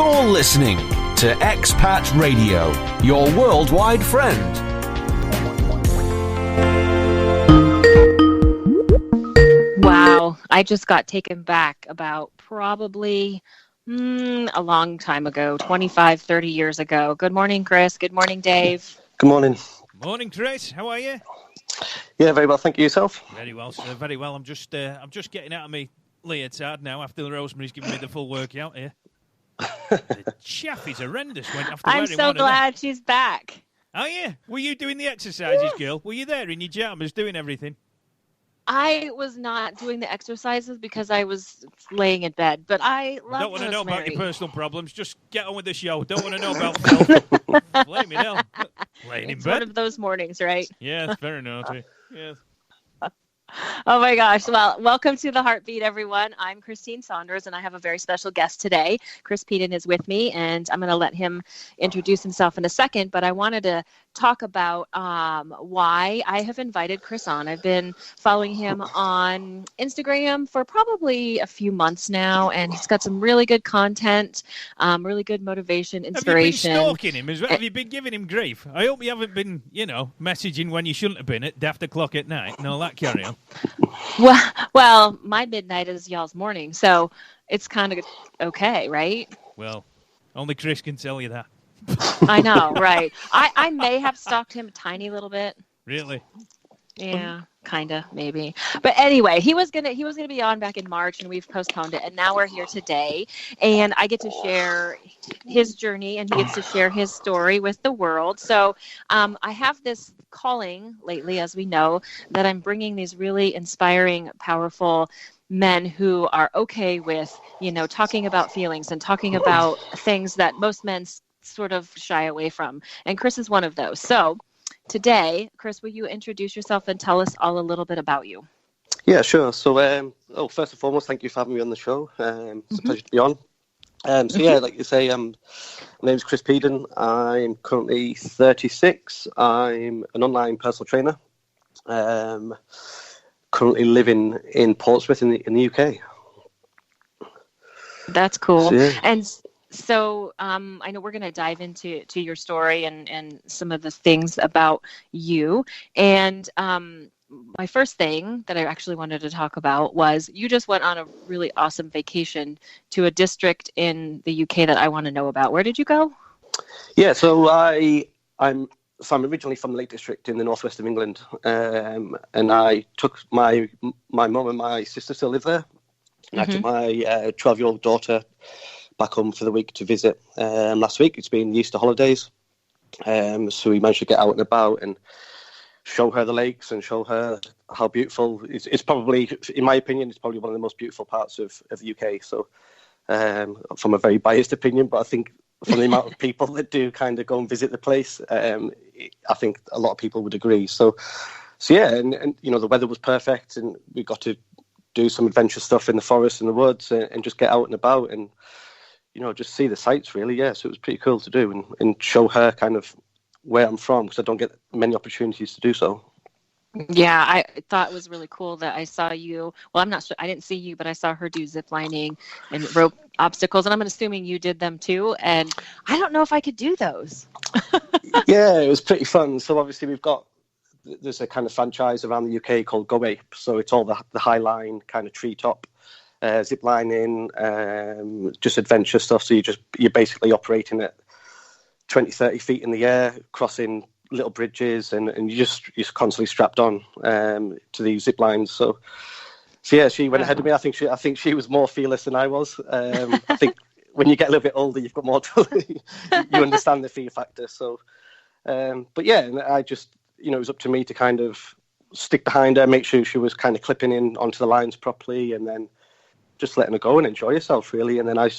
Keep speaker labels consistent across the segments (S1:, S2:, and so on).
S1: You're listening to Expat Radio, your worldwide friend.
S2: Wow, I just got taken back about probably a long time ago, 25, 30 years ago. Good morning, Chris. Good morning, Dave.
S3: Good morning.
S4: Morning, Chris. How are you?
S3: Yeah, very well. Thank you. Yourself?
S4: Very well, sir. Very well. I'm just getting out of my leotard now after the Rosemary's giving me the full workout here. The chaff is horrendous.
S2: I'm so glad she's back.
S4: Oh, yeah. Were you doing the exercises, girl? Were you there in your pajamas doing everything?
S2: I was not doing the exercises because I was laying in bed, but I love
S4: Don't want to know
S2: Rosemary.
S4: about your personal problems. Just get on with the show. Don't want to know about Phil. Blame me now. Laying in
S2: It's
S4: bed.
S2: one of those mornings, right?
S4: Yeah, it's very naughty. Yes.
S2: Oh my gosh. Well, welcome to The Heartbeat, everyone. I'm Christine Saunders, and I have a very special guest today. Chris Peden is with me, and I'm going to let him introduce himself in a second, but I wanted to talk about why I have invited Chris on. I've been following him on Instagram for probably a few months now, and he's got some really good content, really good motivation, inspiration.
S4: Have you been stalking him as well? Have you been giving him grief? I hope you haven't been, messaging when you shouldn't have been at daft o'clock at night and all that carry on.
S2: Well, my midnight is y'all's morning, so it's kind of okay, right?
S4: Well, only Chris can tell you that.
S2: I know, right? I may have stalked him a tiny little bit.
S4: Really?
S2: Yeah, kind of, maybe. But anyway, he was gonna be on back in March, and we've postponed it, and now we're here today, and I get to share his journey, and he gets to share his story with the world. So I have this calling lately, as we know, that I'm bringing these really inspiring, powerful men who are okay with, talking about feelings and talking about things that most men sort of shy away from. And Chris is one of those. So today, Chris, will you introduce yourself and tell us all a little bit about you?
S3: Yeah, sure. So, first and foremost, thank you for having me on the show. It's a pleasure to be on. Like you say, my name is Chris Peden. I'm currently 36. I'm an online personal trainer. Currently living in Portsmouth in the UK.
S2: That's cool.
S3: So, yeah.
S2: And so I know we're going to dive into your story and some of the things about you. And my first thing that I actually wanted to talk about was you just went on a really awesome vacation to a district in the UK that I want to know about. Where did you go?
S3: Yeah, so I'm originally from the Lake District in the northwest of England, and I took my mum and my sister still live there. And I took my 12-year-old daughter back home for the week to visit last week. It's been the Easter holidays, so we managed to get out and about and show her the lakes and show her how beautiful. It's probably, in my opinion, it's probably one of the most beautiful parts of the UK. So from a very biased opinion, but I think from the amount of people that do kind of go and visit the place, I think a lot of people would agree. So yeah, and the weather was perfect, and we got to do some adventure stuff in the forest and the woods, and just get out and about and just see the sights, really. Yeah, so it was pretty cool to do and show her kind of where I'm from, because I don't get many opportunities to do so.
S2: Yeah, I thought it was really cool that I saw you. Well, I'm not sure. I didn't see you, but I saw her do zip lining and rope obstacles, and I'm assuming you did them too. And I don't know if I could do those.
S3: Yeah, it was pretty fun. So obviously there's a kind of franchise around the UK called Go Ape. So it's all the high line kind of treetop zip lining, just adventure stuff. So you're basically operating at 20, 30 feet in the air, crossing little bridges, and you're constantly strapped on to these zip lines. So yeah, she went ahead of me. I think she was more fearless than I was. I think when you get a little bit older, you've got more to you understand the fear factor. So, but yeah, and I just it was up to me to kind of stick behind her, make sure she was kind of clipping in onto the lines properly, and then just letting her go and enjoy herself, really. And then I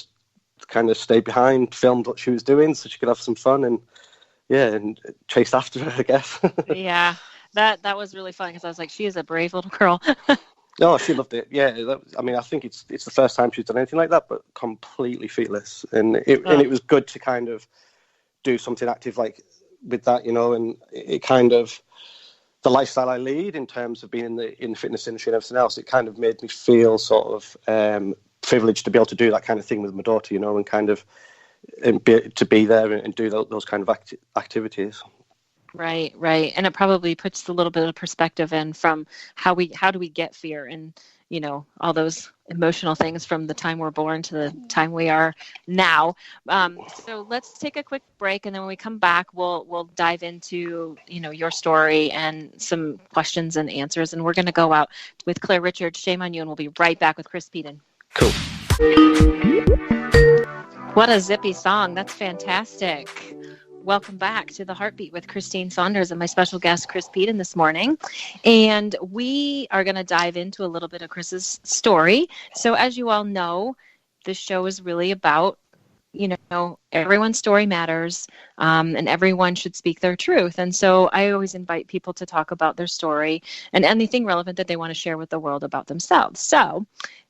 S3: kind of stayed behind, filmed what she was doing so she could have some fun, and chased after her, I guess.
S2: Yeah, that was really fun, because I was like, she is a brave little girl.
S3: Oh, she loved it. Yeah, I think it's the first time she's done anything like that, but completely fearless. And it was good to kind of do something active like with that, and it kind of, the lifestyle I lead in terms of being in the fitness industry and everything else, it kind of made me feel sort of privileged to be able to do that kind of thing with my daughter, and kind of to be there and do those kind of activities.
S2: Right. And it probably puts a little bit of perspective in from how do we get fear and, all those emotional things from the time we're born to the time we are now. So let's take a quick break, and then when we come back, we'll dive into, your story and some questions and answers. And we're going to go out with Claire Richards, Shame on You, and we'll be right back with Chris Peden.
S3: Cool.
S2: What a zippy song. That's fantastic. Welcome back to The Heartbeat with Christine Saunders and my special guest, Chris Peden, this morning. And we are going to dive into a little bit of Chris's story. So as you all know, this show is really about, everyone's story matters, and everyone should speak their truth. And so I always invite people to talk about their story and anything relevant that they want to share with the world about themselves. So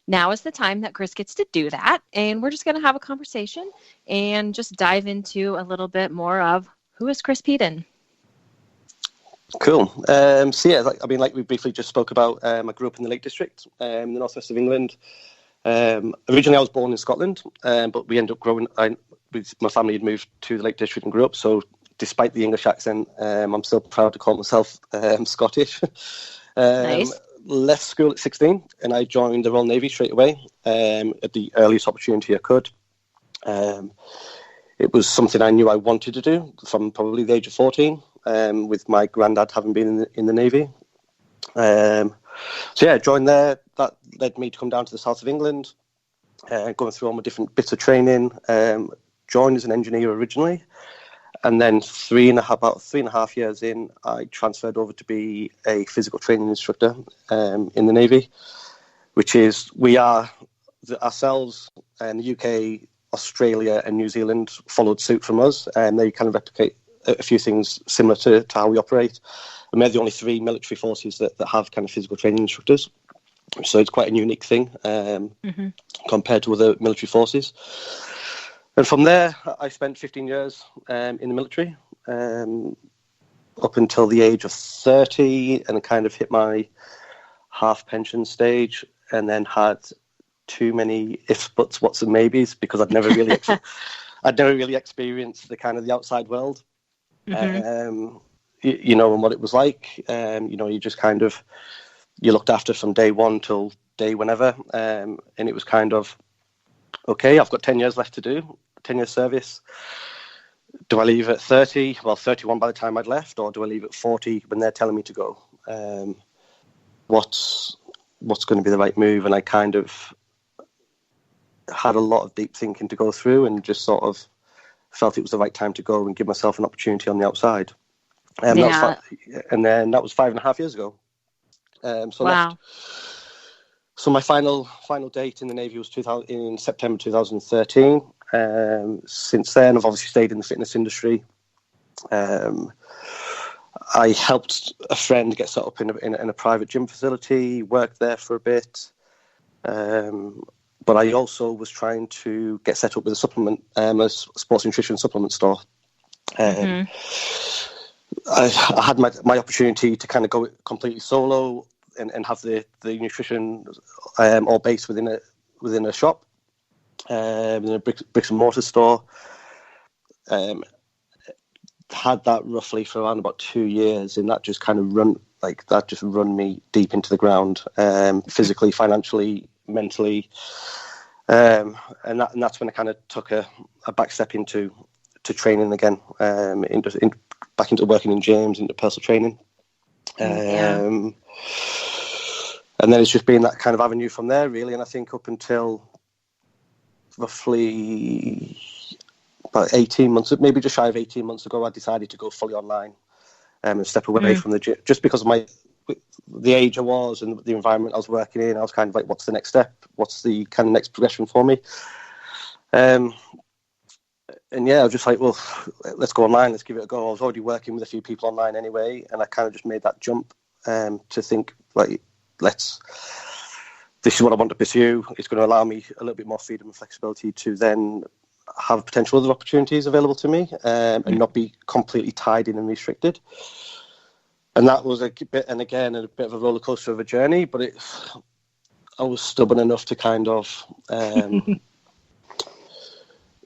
S2: now is the time that Chris gets to do that, and we're just going to have a conversation and just dive into a little bit more of who is Chris Peden.
S3: Cool. Like we briefly just spoke about, I grew up in the Lake District, in the northwest of England. Originally, I was born in Scotland, but we ended up growing. My family had moved to the Lake District and grew up. So, despite the English accent, I'm still proud to call myself Scottish.
S2: Nice.
S3: Left school at 16 and I joined the Royal Navy straight away at the earliest opportunity I could. It was something I knew I wanted to do from probably the age of 14, with my granddad having been in the Navy. Joined there. That led me to come down to the south of England, going through all my different bits of training. Joined as an engineer originally. And then about 3.5 years in, I transferred over to be a physical training instructor in the Navy, which is, we are ourselves, and the UK, Australia and New Zealand followed suit from us, and they kind of replicate a few things similar to how we operate. And we're the only 3 military forces that have kind of physical training instructors. So it's quite a unique thing compared to other military forces. And from there, I spent 15 years in the military, up until the age of 30, and kind of hit my half pension stage, and then had too many ifs, buts, whats, and maybes, because I'd never really, experienced the kind of the outside world, and what it was like. You just kind of, you looked after from day one till day whenever, and it was kind of, okay, I've got 10 years left to do. 10 years service. Do I leave at 30? Well, 31 by the time I'd left, or do I leave at 40 when they're telling me to go? What's going to be the right move? And I kind of had a lot of deep thinking to go through, and just sort of felt it was the right time to go and give myself an opportunity on the outside. And then that was 5.5 years ago. Wow. So my final date in the Navy was in September 2013. Since then, I've obviously stayed in the fitness industry. I helped a friend get set up in a private gym facility, worked there for a bit. But I also was trying to get set up with a supplement, a sports nutrition supplement store. I had my opportunity to kind of go completely solo and have the nutrition all based within a shop, in a bricks and mortar store. Had that roughly for around about 2 years, and that just kind of run me deep into the ground, physically, financially, mentally, and that's when I kind of took a back step into training again, back into working in gyms, into personal training. And then it's just been that kind of avenue from there, really. And I think up until roughly about 18 months, maybe just shy of 18 months ago, I decided to go fully online and step away from the gym, just because of the age I was and the environment I was working in. I was kind of like, what's the next step? What's the kind of next progression for me? I was just like, well, let's go online, let's give it a go. I was already working with a few people online anyway, and I kind of just made that jump to think, like, this is what I want to pursue. It's going to allow me a little bit more freedom and flexibility to then have potential other opportunities available to me, and not be completely tied in and restricted. And that was a bit of a roller coaster of a journey, but I was stubborn enough to kind of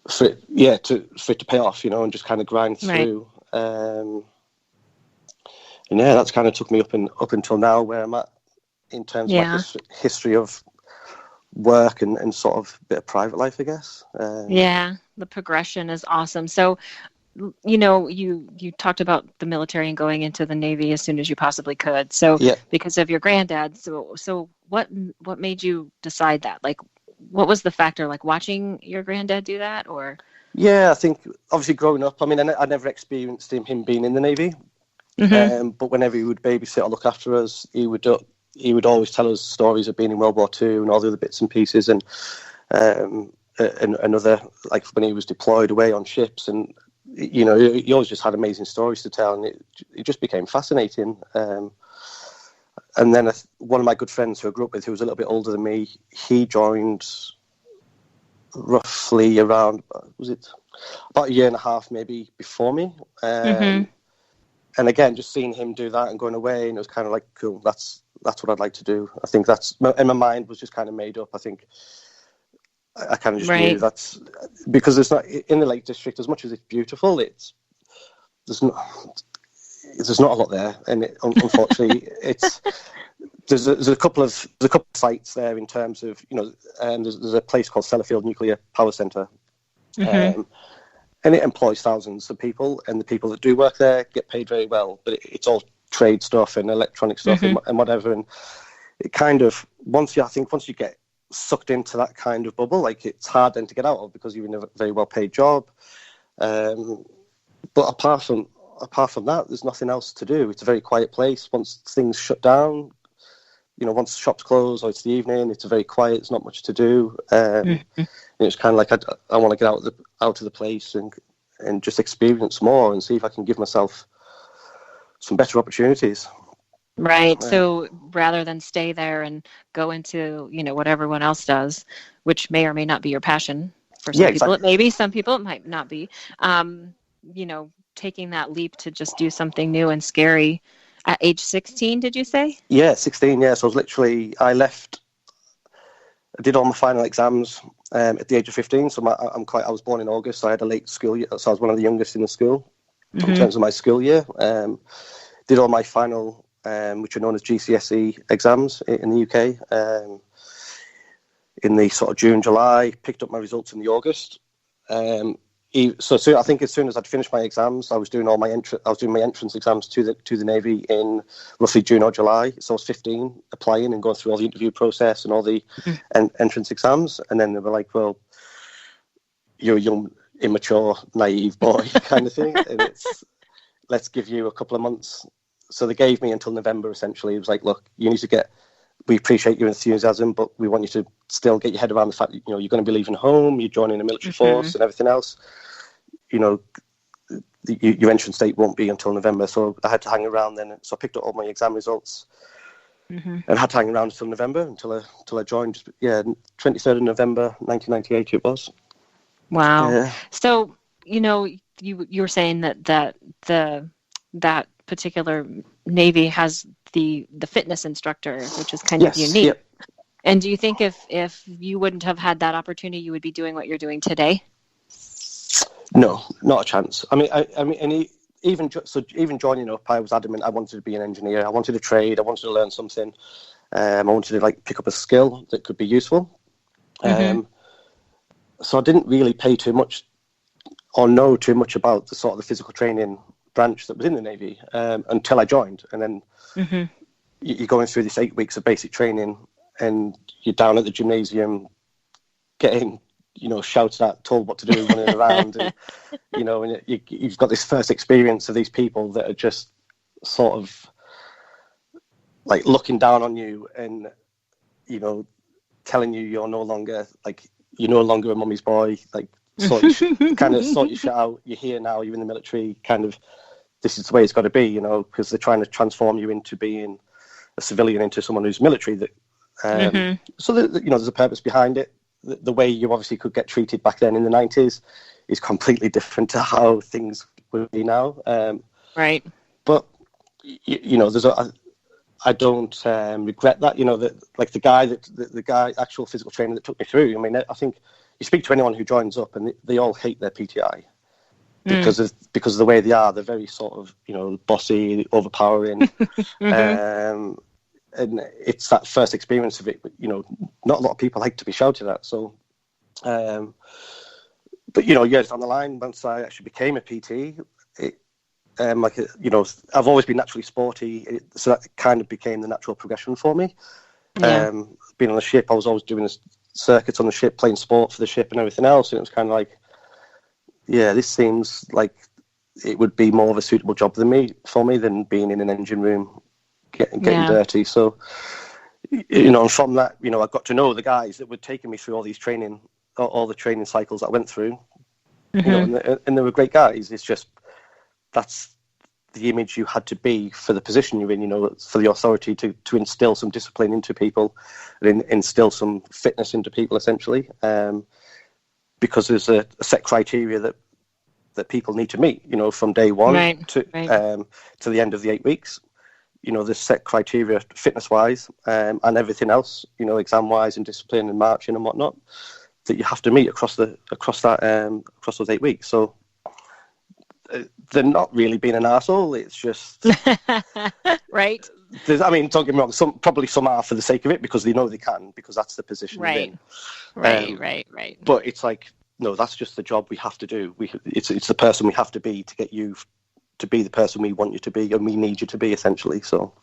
S3: for it to pay off, and just kind of grind through. And yeah, that's kind of took me up until now where I'm at in terms of my history of work and sort of a bit of private life, I guess.
S2: The progression is awesome. So, you talked about the military and going into the Navy as soon as you possibly could. So because of your granddad, so what made you decide that? Like, what was the factor? Like watching your granddad do that, or? Yeah,
S3: I think obviously growing up, I mean, I never experienced him being in the Navy. But whenever he would babysit or look after us, he would always tell us stories of being in World War II and all the other bits and pieces, and other, like when he was deployed away on ships, and he always just had amazing stories to tell, and it just became fascinating. And then one of my good friends who I grew up with, who was a little bit older than me, he joined roughly around, was it about a year and a half maybe before me. And again, just seeing him do that and going away, and it was kind of like, cool, that's what I'd like to do. I think and my mind was just kind of made up. I think I kind of just knew that's because it's not in the Lake District, as much as it's beautiful, there's not a lot there, and unfortunately, there's a couple of sites there in terms of and there's a place called Sellafield Nuclear Power Centre, and it employs thousands of people, and the people that do work there get paid very well, but it's all trade stuff and electronic stuff and whatever, and it kind of once you get sucked into that kind of bubble, like it's hard then to get out of because you're in a very well paid job, but apart from that, there's nothing else to do. It's a very quiet place. Once things shut down, once shops close or it's the evening, it's very quiet. There's not much to do. And it's kind of like I want to get out of the place and just experience more and see if I can give myself some better opportunities.
S2: Right. So rather than stay there and go into what everyone else does, which may or may not be your passion for some people, it may be. Some people it might not be. Taking that leap to just do something new and scary at age 16, did you say?
S3: Yeah, 16, yeah. So I left, I did all my final exams at the age of 15. So I was born in August, so I had a late school year. So I was one of the youngest in the school in terms of my school year. Did all my final, which are known as GCSE exams in the UK, in the sort of June, July, picked up my results in the August. So I think as soon as I'd finished my exams, I was doing my entrance exams to the Navy in roughly June or July. So I was 15, applying and going through all the interview process and all the entrance exams. And then they were like, "Well, you're a young, immature, naive boy," kind of thing. And let's give you a couple of months. So they gave me until November. Essentially, it was like, "Look, you need to we appreciate your enthusiasm, but we want you to still get your head around the fact that, you're going to be leaving home, you're joining a military force and everything else. Your entrance date won't be until November." So I had to hang around then. So I picked up all my exam results and had to hang around until November, until I joined. Yeah, 23rd of November, 1998 it was.
S2: Wow. Yeah. So, you were saying that particular Navy has the fitness instructor, which is kind of unique. Yep. And do you think if you wouldn't have had that opportunity, you would be doing what you're doing today?
S3: No, not a chance. I mean, even joining up, I was adamant I wanted to be an engineer. I wanted to trade. I wanted to learn something. I wanted to pick up a skill that could be useful. So I didn't really pay too much or know too much about the sort of the physical training branch that was in the Navy until I joined. And then you're going through this 8 weeks of basic training, and you're down at the gymnasium getting, shouted at, told what to do, running around, and and you've got this first experience of these people that are just sort of like looking down on you and telling you you're no longer a mummy's boy, like sort your shit out. You're here now, you're in the military, kind of this is the way it's got to be, because they're trying to transform you into being a civilian, into someone who's military. That so there's a purpose behind it. The way you obviously could get treated back then in the 90s is completely different to how things would be now.
S2: Right.
S3: But I don't regret that. The guy, actual physical trainer that took me through. I mean, I think you speak to anyone who joins up, and they all hate their PTI because of the way they are. They're very sort of, bossy, overpowering, and it's that first experience of it. But, not a lot of people like to be shouted at. So, but years down the line, once I actually became a PT, I've always been naturally sporty, so that kind of became the natural progression for me. Yeah. Being on the ship, I was always doing circuits on the ship, playing sport for the ship and everything else, and it was kind of like, yeah, this seems like it would be more of a suitable job for me than being in an engine room getting dirty. So, and from that, I got to know the guys that were taking me through all the training cycles I went through, and they were great guys. It's just, that's the image you had to be for the position you're in, for the authority to instill some discipline into people and instill some fitness into people, essentially, because there's a set criteria that people need to meet, from day one to the end of the 8 weeks. There's set criteria fitness-wise and everything else, exam-wise and discipline and marching and whatnot, that you have to meet across those 8 weeks. So they're not really being an arsehole. It's just
S2: right.
S3: Don't get me wrong. Some are for the sake of it because they know they can, because that's the position they're in.
S2: Right.
S3: But it's like, no, that's just the job we have to do. It's the person we have to be to get you to be the person we want you to be and we need you to be, essentially. So.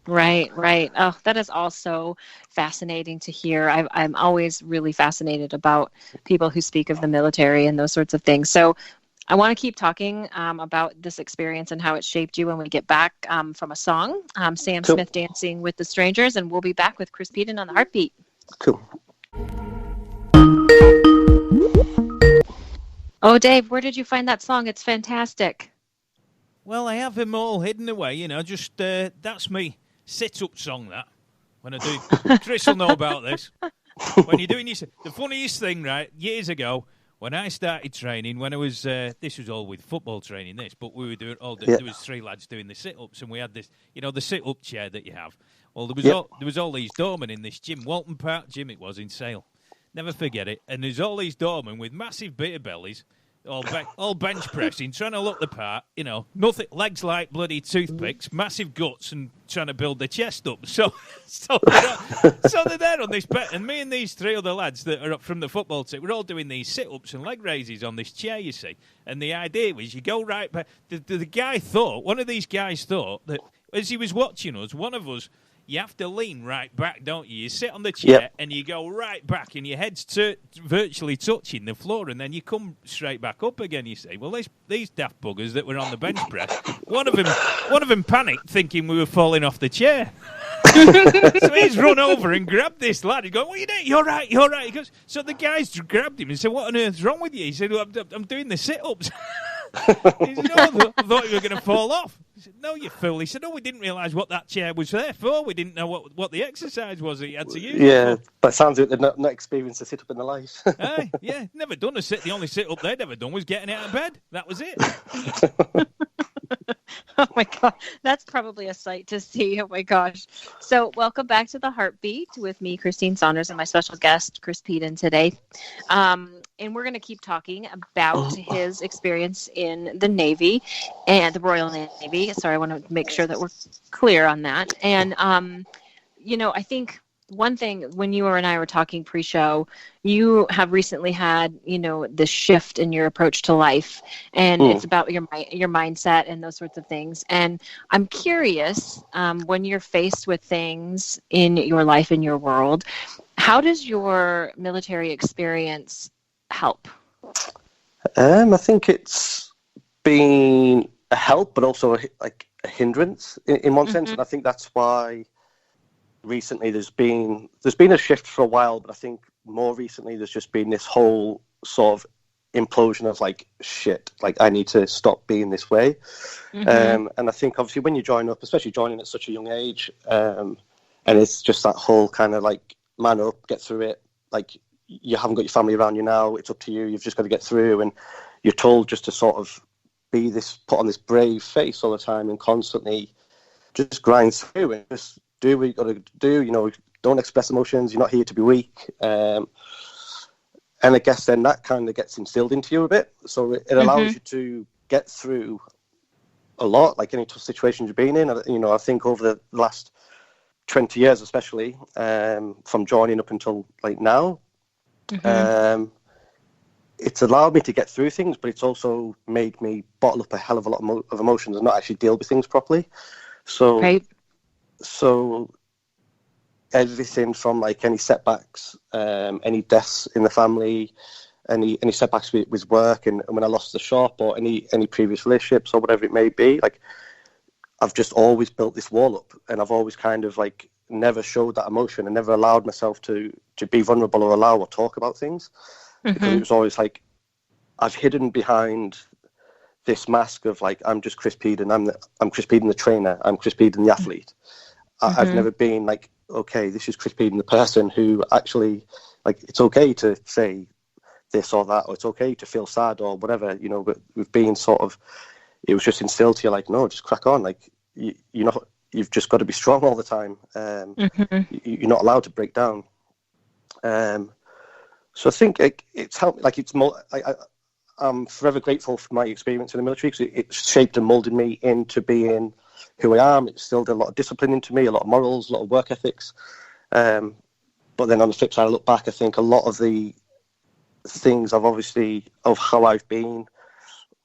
S2: Right. Oh, that is also fascinating to hear. I'm always really fascinated about people who speak of the military and those sorts of things. So I want to keep talking about this experience and how it shaped you when we get back from a song, Sam
S3: Cool.
S2: Smith, Dancing with the Strangers, and we'll be back with Chris Peden on the Heartbeat.
S3: Cool.
S2: Oh, Dave, where did you find that song? It's fantastic.
S4: Well, I have them all hidden away, just that's me sit-up song, that, when I do. Chris will know about this. When you're doing the funniest thing, right, years ago, when I started training, when I was, this was all with football training, but we were doing there was 3 lads doing the sit-ups, and we had this, the sit-up chair that you have. Well, there was all these doormen in this gym, Walton Park gym it was in Sale. Never forget it. And there's all these doormen with massive beer bellies, all bench pressing, trying to look the part, nothing, legs like bloody toothpicks, massive guts, and trying to build their chest up. So they're there on this bed, and me and these 3 other lads that are up from the football team, we're all doing these sit-ups and leg raises on this chair, you see. And the idea was you go right back. One of these guys thought that as he was watching us, one of us, you have to lean right back, don't you? You sit on the chair and you go right back, and your head's virtually touching the floor, and then you come straight back up again. You see, well, these daft buggers that were on the bench press, one of them panicked, thinking we were falling off the chair. So he's run over and grabbed this lad. He's going, "What are you doing? You're right." He goes, so the guys grabbed him and said, "What on earth's wrong with you?" He said, well, "I'm doing the sit-ups." He said, "No, I thought you were going to fall off." He said, "No, you fool." He said, "No, we didn't realise what that chair was there for. We didn't know what the exercise was that you had to use."
S3: Yeah, but sounds like they've not experienced a sit-up in their life.
S4: Aye, yeah, never done a sit. The only sit-up they'd ever done was getting out of bed. That was it.
S2: Oh my God, that's probably a sight to see. Oh my gosh. So welcome back to The Heartbeat with me, Christine Saunders, and my special guest, Chris Peden, today. And we're going to keep talking about his experience in the Navy and the Royal Navy. Sorry, I want to make sure that we're clear on that. And, I think one thing, when you and I were talking pre-show, you have recently had, this shift in your approach to life, and it's about your mindset and those sorts of things. And I'm curious, when you're faced with things in your life, in your world, how does your military experience help?
S3: I think it's been a help, but also a hindrance in one sense, and I think that's why recently there's been a shift for a while, but I think more recently there's just been this whole sort of implosion of shit, I need to stop being this way. And I think obviously when you join up, especially joining at such a young age, and it's just that whole kind of man up, get through it, you haven't got your family around you now, it's up to you, you've just got to get through, and you're told just to sort of put on this brave face all the time and constantly just grind through and just do what you got to do, don't express emotions, you're not here to be weak. And I guess then that kind of gets instilled into you a bit. So it allows you to get through a lot, like any tough situations you've been in. You know, I think over the last 20 years, especially from joining up until like now, it's allowed me to get through things, but it's also made me bottle up a hell of a lot of emotions and not actually deal with things properly. So, so everything from like any setbacks, any deaths in the family, any setbacks with work, and when I lost the shop, or any previous relationships or whatever it may be, like I've just always built this wall up, and I've always kind of like never showed that emotion and never allowed myself to be vulnerable or allow or talk about things, because it was always like I've hidden behind this mask of like, I'm just Chris Peden, I'm Chris Peden the trainer, I'm Chris Peden the athlete. I've never been like, okay, this is Chris Peden the person who actually, like, it's okay to say this or that, or it's okay to feel sad or whatever, you know. But we've been sort of, it was just instilled to you like, no, just crack on, like you've just got to be strong all the time. You're not allowed to break down. So I think it's helped. Like it's more. I'm forever grateful for my experience in the military, because it shaped and molded me into being who I am. It instilled a lot of discipline into me, a lot of morals, a lot of work ethics. But then on the flip side, I look back, I think a lot of the things of how I've been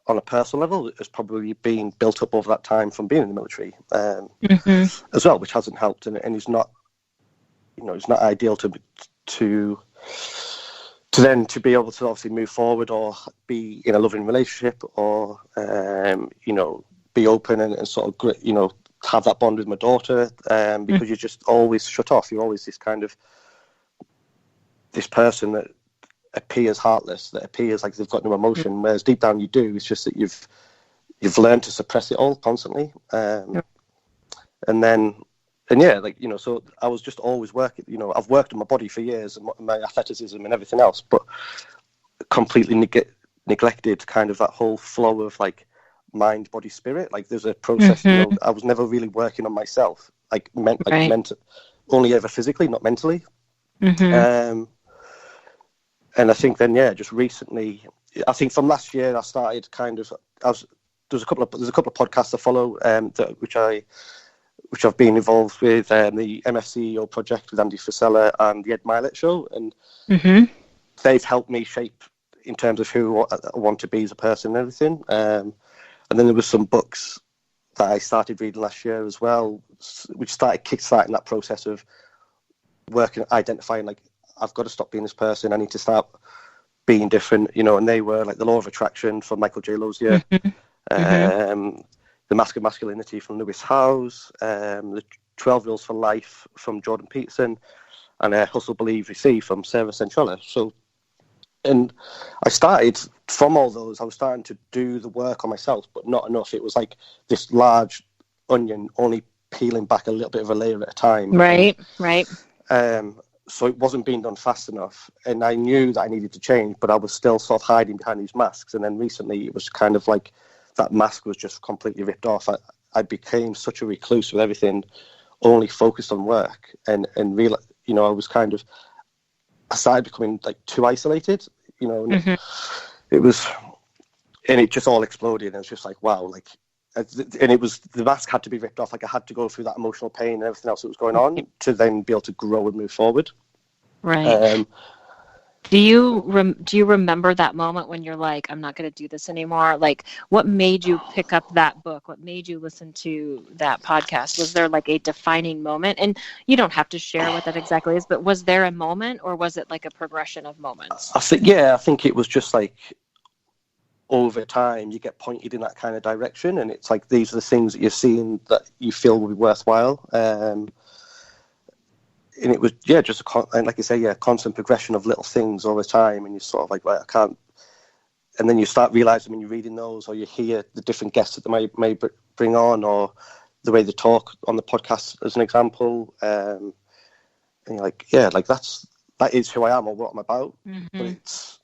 S3: on a personal level has probably been built up over that time from being in the military as well, which hasn't helped, and is not, you know, it's not ideal to then to be able to obviously move forward or be in a loving relationship, or you know, be open and sort of, you know, have that bond with my daughter, because you're just always shut off. You're always this kind of this person that appears heartless, that appears like they've got no emotion, whereas deep down you do. It's just that you've learned to suppress it all constantly, and yeah, like, you know, so I was just always working. You know, I've worked on my body for years and my athleticism and everything else, but completely neglected kind of that whole flow of like mind, body, spirit. Like there's a process. You know, I was never really working on myself, like only ever physically, not mentally. And I think then, yeah, just recently, I think from last year, I started kind of. There's a couple of podcasts I follow, which I've been involved with, the MFCEO project with Andy Frisella and the Ed Milet show, and they've helped me shape in terms of who I want to be as a person and everything. And then there was some books that I started reading last year as well, which started kickstarting that process of working, identifying like, I've got to stop being this person. I need to start being different, you know. And they were like The Law of Attraction from Michael J. Lozier, The Mask of Masculinity from Lewis Howes, The 12 Rules for Life from Jordan Peterson, and Hustle, Believe, Receive from Sarah Centrella. So, and I started from all those. I was starting to do the work on myself, but not enough. It was like this large onion, only peeling back a little bit of a layer at a time.
S2: Right.
S3: So it wasn't being done fast enough, and I knew that I needed to change, but I was still sort of hiding behind these masks. And then recently, it was kind of like that mask was just completely ripped off. I became such a recluse with everything, only focused on work, and real, you know, I started becoming like too isolated, you know. And it just all exploded. And it was just like, wow, like, and it was, the mask had to be ripped off. Like I had to go through that emotional pain and everything else that was going on to then be able to grow and move forward.
S2: Right. Do you remember that moment when you're like, I'm not going to do this anymore? Like, what made you pick up that book? What made you listen to that podcast? Was there like a defining moment? And you don't have to share what that exactly is, but was there a moment, or was it like a progression of moments?
S3: I think it was just like, over time you get pointed in that kind of direction, and it's like, these are the things that you're seeing that you feel will be worthwhile. And it was, yeah, just and like you say, yeah, constant progression of little things over time, and you're sort of like, right, I can't. And then you start realizing when you're reading those, or you hear the different guests that they may bring on, or the way they talk on the podcast, as an example. And you're like, yeah, like that is who I am, or what I'm about. But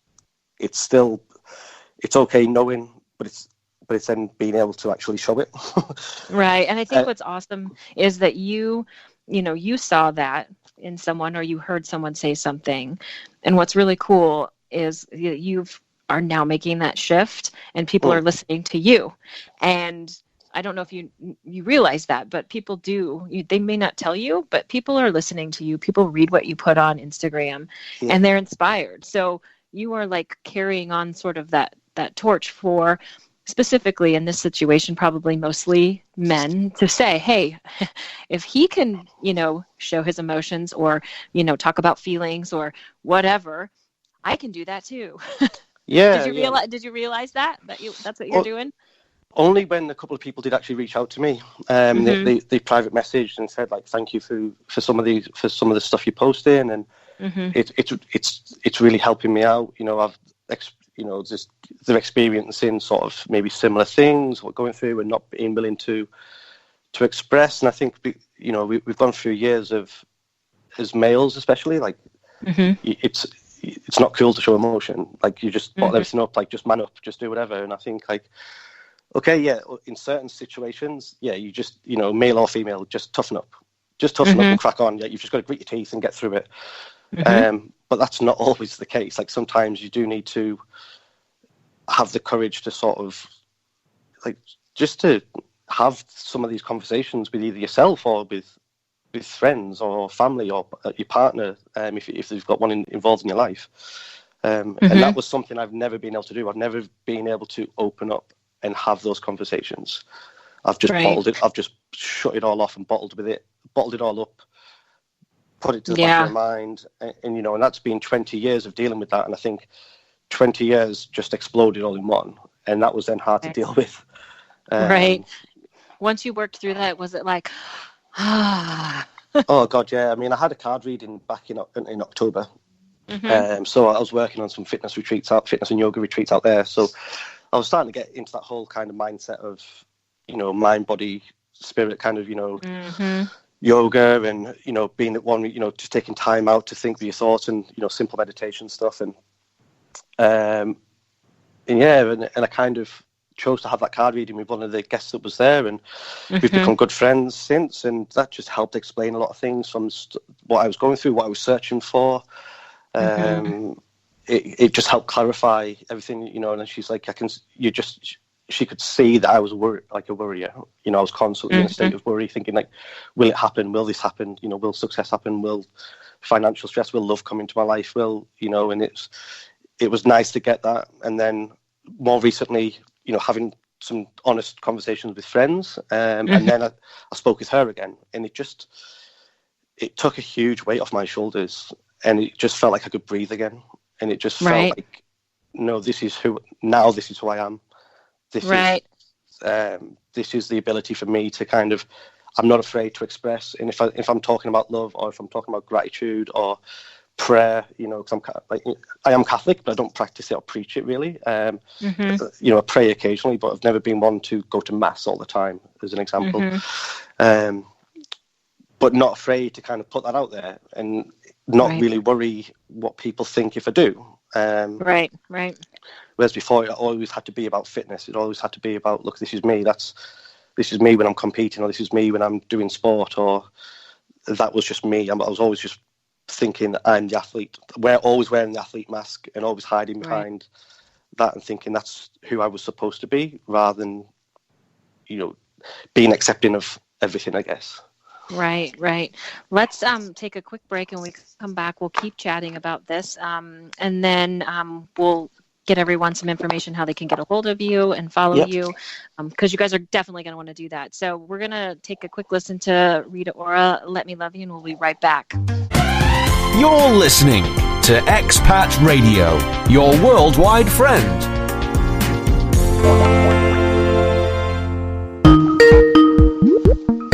S3: it's still, it's okay knowing, but it's then being able to actually show it.
S2: Right. And I think what's awesome is that you saw that in someone, or you heard someone say something. And what's really cool is you've are now making that shift, and people are listening to you. And I don't know if you realize that, but people do. They may not tell you, but people are listening to you. People read what you put on Instagram, and they're inspired. So you are like carrying on sort of that torch for, specifically in this situation, probably mostly men, to say, hey, if he can, show his emotions or, talk about feelings or whatever, I can do that too.
S3: Yeah.
S2: Did you realize that's what you're doing?
S3: Only when a couple of people did actually reach out to me. They private messaged and said, like, thank you for some of the stuff you're posting, and it's really helping me out. Just they're experiencing sort of maybe similar things we're going through and not being willing to express. And I think we've gone through years of, as males especially, like it's not cool to show emotion. Like, you just bottle everything up, like, just man up, just do whatever. And I think, like, okay, yeah, in certain situations, yeah, you just, male or female, just toughen up. Just toughen up and crack on. Yeah, you've just got to grit your teeth and get through it. But that's not always the case. Like, sometimes you do need to have the courage to sort of, like, just to have some of these conversations with either yourself or with friends or family or your partner, if they've got one involved in your life. And that was something I've never been able to do. I've never been able to open up and have those conversations. I've just bottled it. I've just shut it all off and bottled it all up, put it to the back of my mind. And and that's been 20 years of dealing with that. And I think 20 years just exploded all in one. And that was then hard to deal with.
S2: Right. Once you worked through that, was it like,
S3: Oh God, yeah. I mean, I had a card reading back in October. So I was working on some fitness and yoga retreats out there. So I was starting to get into that whole kind of mindset of, mind, body, spirit, kind of, yoga and, being at one, just taking time out to think of your thoughts and, simple meditation stuff. And I kind of chose to have that card reading with one of the guests that was there, and we've become good friends since, and that just helped explain a lot of things from what I was going through, what I was searching for. It just helped clarify everything, and then she's like, she could see that I was a worrier. I was constantly in a state of worry, thinking, like, will it happen? Will this happen? Will success happen? Will financial stress, will love come into my life? And it was nice to get that. And then more recently, having some honest conversations with friends. And then I spoke with her again, and it took a huge weight off my shoulders, and it just felt like I could breathe again. And it just felt like, no, this is who I am. This is the ability for me to kind of, I'm not afraid to express. And if I'm talking about love, or if I'm talking about gratitude or prayer, because I am Catholic, but I don't practice it or preach it really. I pray occasionally, but I've never been one to go to mass all the time, as an example. But not afraid to kind of put that out there and not really worry what people think if I do.
S2: Right.
S3: Whereas before, it always had to be about fitness. It always had to be about, look, this is me. This is me when I'm competing, or this is me when I'm doing sport, or that was just me. I was always just thinking I'm the athlete. We're always wearing the athlete mask and always hiding behind that and thinking that's who I was supposed to be, rather than, being accepting of everything, I guess.
S2: Right. Let's take a quick break, and we come back. We'll keep chatting about this, and then we'll get everyone some information how they can get a hold of you and follow you, because you guys are definitely going to want to do that. So we're going to take a quick listen to Rita Ora, Let Me Love You, and we'll be right back.
S1: You're listening to Expat Radio, your worldwide friend.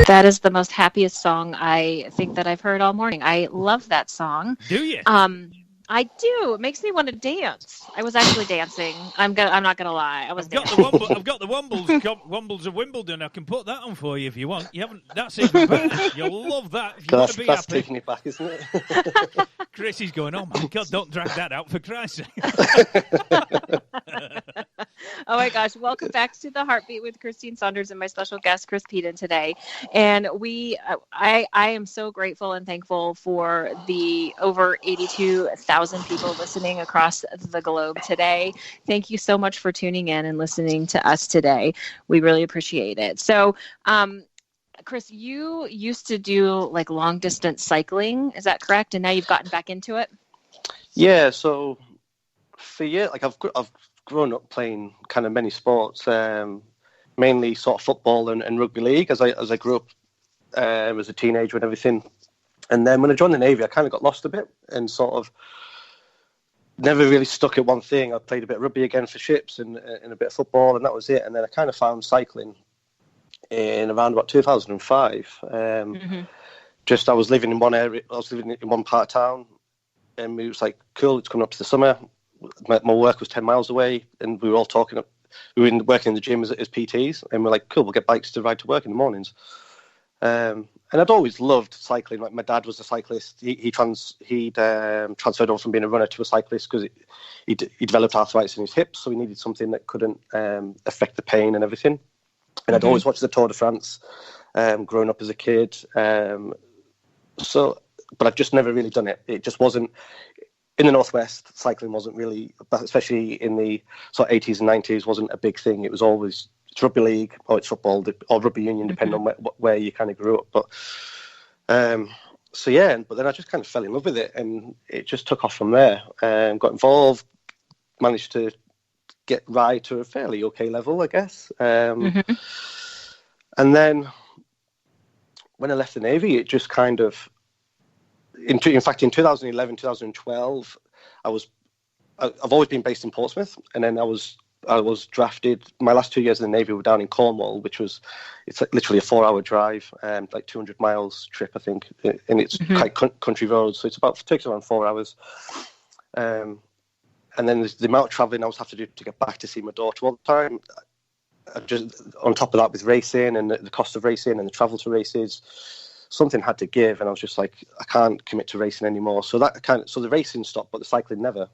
S2: That is the most happiest song I think that I've heard all morning. I love that song.
S4: Do you?
S2: I do. It makes me want to dance. I was actually dancing. I'm not gonna lie. I've
S4: got the Wombles of Wimbledon. I can put that on for you if you want. You haven't. That's even better. You'll love that. If you want to be
S3: that's
S4: happy.
S3: taking it back, isn't it?
S4: Chris is going, oh my God, don't drag that out, for Christ's sake.
S2: Oh my gosh. Welcome back to The Heartbeat with Christine Saunders and my special guest, Chris Peden, today. And I am so grateful and thankful for the over 82,000 1,000 people listening across the globe today. Thank you so much for tuning in and listening to us today. We really appreciate it. So, Chris, you used to do like long distance cycling. Is that correct? And now you've gotten back into it?
S3: Yeah. So for years, like I've grown up playing kind of many sports, mainly sort of football and rugby league as I grew up as a teenager and everything. And then when I joined the Navy, I kind of got lost a bit and sort of never really stuck at one thing. I played a bit of rugby again for ships and a bit of football, and that was it. And then I kind of found cycling in around about 2005. Just I was living in one area, I was living in one part of town, and it was like, cool, it's coming up to the summer. My work was 10 miles away, and we were all talking. We were working in the gym as PTs, and we're like, cool, we'll get bikes to ride to work in the mornings. And I'd always loved cycling. Like my dad was a cyclist. He transferred over from being a runner to a cyclist because he developed arthritis in his hips, so he needed something that couldn't affect the pain and everything. And I'd always watched the Tour de France growing up as a kid. But I've just never really done it. It just wasn't. In the Northwest, cycling wasn't really, especially in the sort of 80s and 90s, wasn't a big thing. It was always, it's rugby league or it's football or rugby union, depending on where you kind of grew up. But but then I just kind of fell in love with it, and it just took off from there. Got involved, managed to get ride to a fairly okay level, I guess. And then when I left the Navy, it just kind of, in fact, in 2011, 2012, I've always been based in Portsmouth, and then I was drafted. My last 2 years in the Navy were down in Cornwall, it's like literally a 4-hour drive, like 200 miles trip, I think, and it's quite country roads, so it takes around 4 hours. And then the amount of travelling I was have to do to get back to see my daughter all the time. Just on top of that, with racing and the cost of racing and the travel to races, something had to give, and I was just like, I can't commit to racing anymore. So the racing stopped, but the cycling never,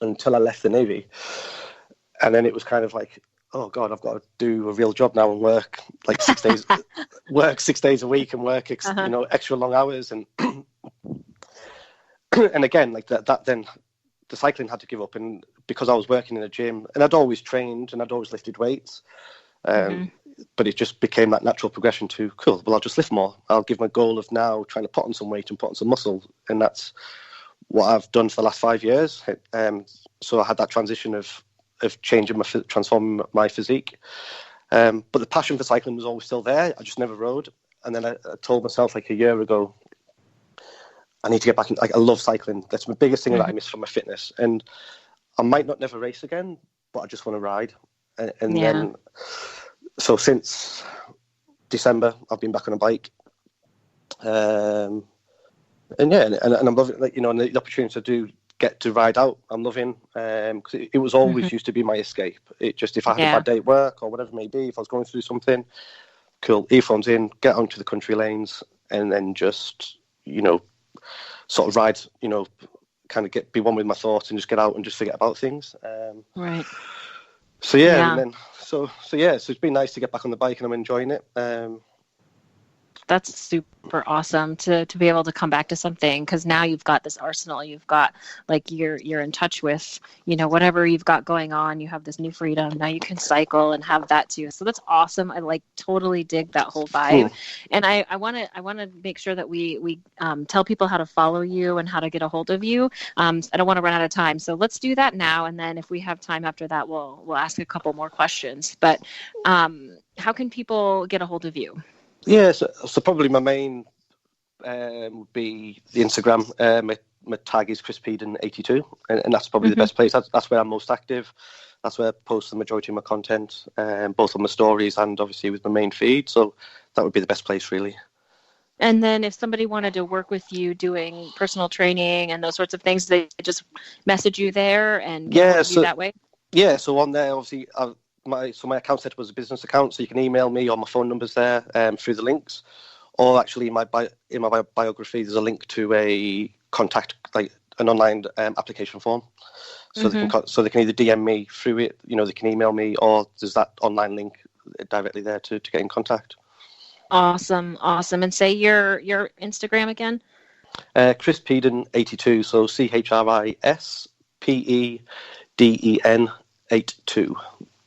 S3: until I left the Navy. And then it was kind of like, oh God, I've got to do a real job now and work like 6 days, work 6 days a week and work extra long hours, and and again like that. Then the cycling had to give up, and because I was working in a gym, and I'd always trained and I'd always lifted weights. But it just became that natural progression to, cool, well, I'll just lift more. I'll give my goal of now trying to put on some weight and put on some muscle. And that's what I've done for the last 5 years. So I had that transition of changing transforming my physique. But the passion for cycling was always still there. I just never rode. And then I told myself like a year ago, I need to get back in. Like, I love cycling. That's my biggest thing that I miss from my fitness. And I might not never race again, but I just want to ride. And then... So since December, I've been back on a bike, and I'm loving, like, and the opportunity to get to ride out. I'm loving, because it was always used to be my escape. It just, if I had a bad day at work or whatever it may be, if I was going through something, cool, earphones in, get onto the country lanes, and then just sort of ride, kind of be one with my thoughts and just get out and just forget about things.
S2: Right.
S3: So and then so it's been nice to get back on the bike, and I'm enjoying it.
S2: That's super awesome to be able to come back to something, because now you've got this arsenal. You've got, like, you're in touch with, whatever you've got going on. You have this new freedom. Now you can cycle and have that too. So that's awesome. I totally dig that whole vibe. Cool. And I want to make sure that we tell people how to follow you and how to get a hold of you. I don't want to run out of time. So let's do that now. And then if we have time after that, we'll ask a couple more questions. But how can people get a hold of you?
S3: Yeah, so probably my main would be the Instagram. My tag is Chris Peden 82, and that's probably the best place. That's where I'm most active. That's where I post the majority of my content, both on my stories and obviously with my main feed. So that would be the best place, really.
S2: And then if somebody wanted to work with you doing personal training and those sorts of things, they just message you there and get you that way? Yeah,
S3: so on there, obviously, my account setup was a business account, so you can email me, or my phone number's there through the links, or actually in my biography there's a link to a contact, like an online application form, so they can either DM me through it, they can email me, or there's that online link directly there to get in contact.
S2: Awesome. And say your Instagram again.
S3: Chris Peden 82, so ChrisPeden 82.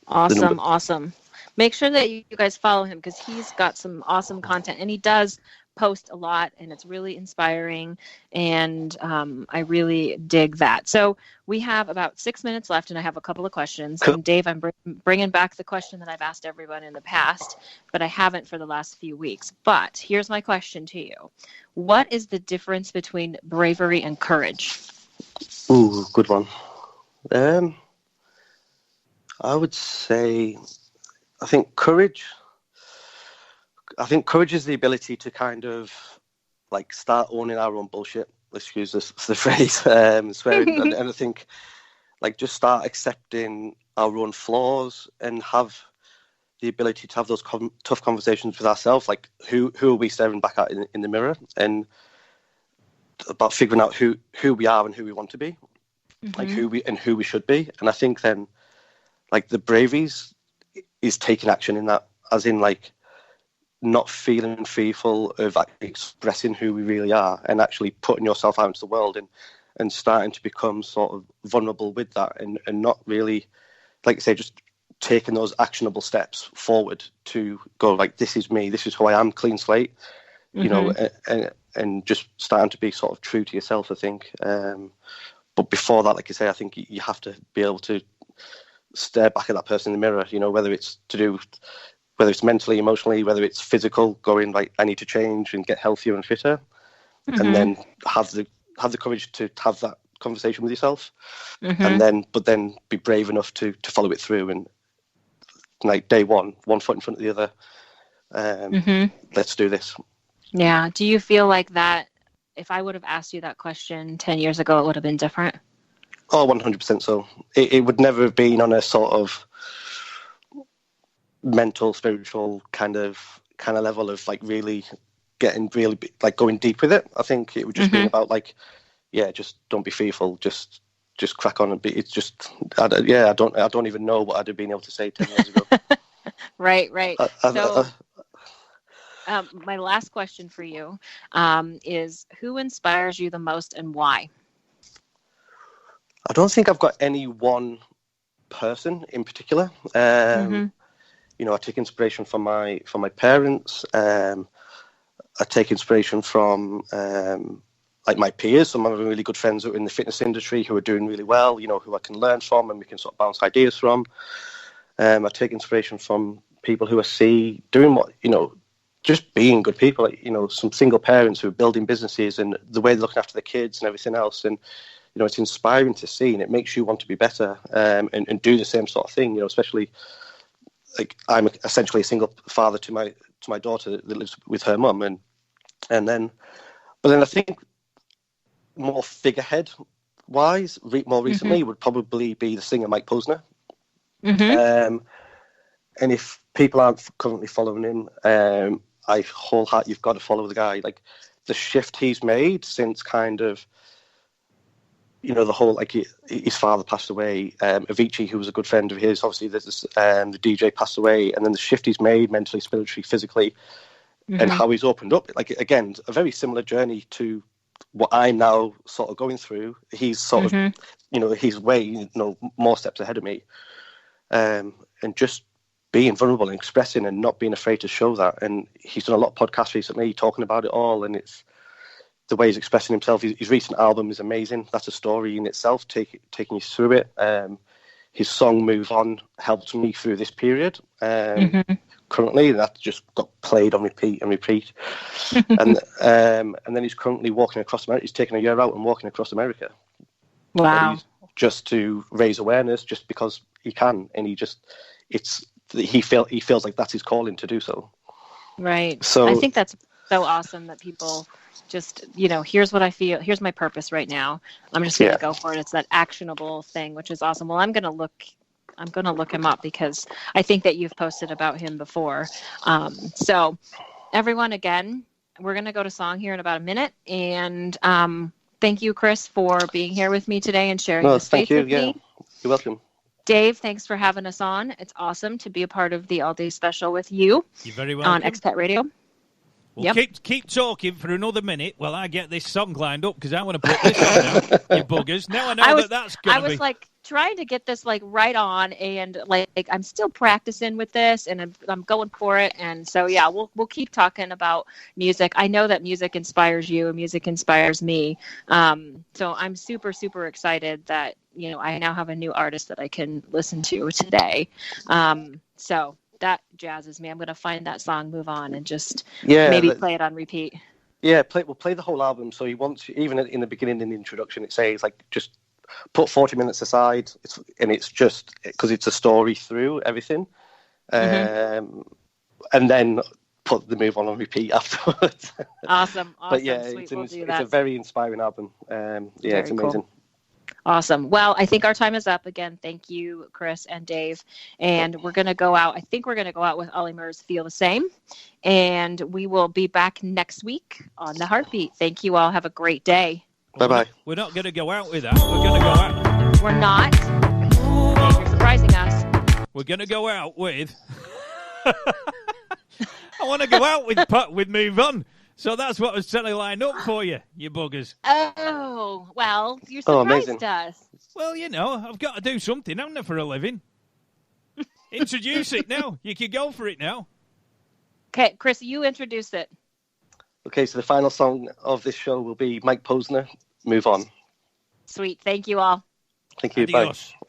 S2: Awesome. Make sure that you guys follow him because he's got some awesome content, and he does post a lot, and it's really inspiring, and I really dig that. So we have about 6 minutes left, and I have a couple of questions.
S3: Cool.
S2: And Dave, I'm bringing back the question that I've asked everyone in the past, but I haven't for the last few weeks. But here's my question to you. What is the difference between bravery and courage?
S3: Ooh, good one. I would say, I think courage is the ability to kind of like start owning our own bullshit. Excuse the phrase, swearing, and I think like just start accepting our own flaws and have the ability to have those tough conversations with ourselves. Like who are we staring back at in the mirror, and about figuring out who we are and who we want to be, like who we should be. And I think then like the bravery is taking action in that, as in like not feeling fearful of expressing who we really are and actually putting yourself out into the world and starting to become sort of vulnerable with that and not really, like I say, just taking those actionable steps forward to go like, this is me, this is who I am, clean slate, you know, and just starting to be sort of true to yourself, I think. But before that, like I say, I think you have to be able to stare back at that person in the mirror, you know, whether it's mentally, emotionally, whether it's physical, going like, I need to change and get healthier and fitter, and then have the courage to have that conversation with yourself, and then be brave enough to follow it through, and like day one foot in front of the other. Let's do this.
S2: Yeah. Do you feel like that if I would have asked you that question 10 years ago, it would have been different?
S3: Oh, 100% so. It would never have been on a sort of mental, spiritual kind of level of like really getting really like going deep with it. I think it would just be about like, yeah, just don't be fearful, just crack on and be. It's just, I don't even know what I'd have been able to say 10 years ago.
S2: Right. My last question for you is, who inspires you the most and why?
S3: I don't think I've got any one person in particular. You know, I take inspiration from my parents. I take inspiration from like my peers. Some of my really good friends who are in the fitness industry who are doing really well, you know, who I can learn from and we can sort of bounce ideas from. I take inspiration from people who I see doing what, you know, just being good people, like, you know, some single parents who are building businesses and the way they're looking after the kids and everything else. And, you know, it's inspiring to see, and it makes you want to be better and do the same sort of thing, you know, especially like I'm essentially a single father to my daughter that lives with her mum. But then I think more figurehead wise, more recently would probably be the singer Mike Posner. And if people aren't currently following him, I wholeheartedly, you've got to follow the guy. Like the shift he's made since kind of, you know, the whole, like his father passed away, Avicii, who was a good friend of his, obviously the DJ passed away, and then the shift he's made mentally, spiritually, physically, and how he's opened up. Like, again, a very similar journey to what I'm now sort of going through. He's sort of, you know, he's way, you know, more steps ahead of me. And just being vulnerable and expressing and not being afraid to show that. And he's done a lot of podcasts recently talking about it all, and it's the way he's expressing himself. His recent album is amazing. That's a story in itself, taking you through it. His song Move On helped me through this period. Currently, that just got played on repeat. And then he's currently walking across America. He's taken a year out and walking across America.
S2: Wow.
S3: Just to raise awareness, just because he can. And he feels like that's his calling to do so.
S2: Right.
S3: So
S2: I think that's so awesome that people just, you know, here's what I feel, here's my purpose right now. I'm just going to go for it. It's that actionable thing, which is awesome. Well, I'm going to look him up because I think that you've posted about him before. So everyone, again, we're going to go to song here in about a minute. And thank you, Chris, for being here with me today and sharing this space with me.
S3: You're welcome.
S2: Dave, thanks for having us on. It's awesome to be a part of the All Day Special with you.
S4: You're very welcome.
S2: On Expat Radio.
S4: Well,
S2: Yep.
S4: keep talking for another minute while I get this song lined up because I want to put this on now, you buggers. Now I know that's going to be...
S2: I was like trying to get this like right on, and like I'm still practicing with this, and I'm going for it. And so yeah, we'll keep talking about music. I know that music inspires you, and music inspires me. So I'm super super excited that I now have a new artist that I can listen to today. So that jazzes me. I'm going to find that song, Move On, and just maybe play it on repeat.
S3: Yeah, we'll play the whole album. So he wants, even in the beginning, in the introduction, it says like just put 40 minutes aside. It's just because it's a story through everything, and then put the Move On repeat afterwards.
S2: Awesome.
S3: But yeah,
S2: Sweet.
S3: it's a very inspiring album. It's amazing.
S2: Cool. Awesome. Well, I think our time is up again. Thank you, Chris and Dave. And we're going to go out. I think we're going to go out with Ollie Murs' Feel the Same. And we will be back next week on The Heartbeat. Thank you all. Have a great day.
S3: Bye-bye.
S4: We're not going to go out with that. We're going to go out.
S2: We're not. You're surprising us.
S4: We're going to go out with... I want to go out with Move On. So that's what I was trying to line up for you, you buggers.
S2: Oh, well, you surprised us.
S4: Well, I've got to do something, haven't I, for a living? Introduce it now. You can go for it now.
S2: Okay, Chris, you introduce it.
S3: Okay, so the final song of this show will be Mike Posner, Move On.
S2: Sweet. Thank you all.
S3: Thank you.
S4: Adios.
S3: Bye.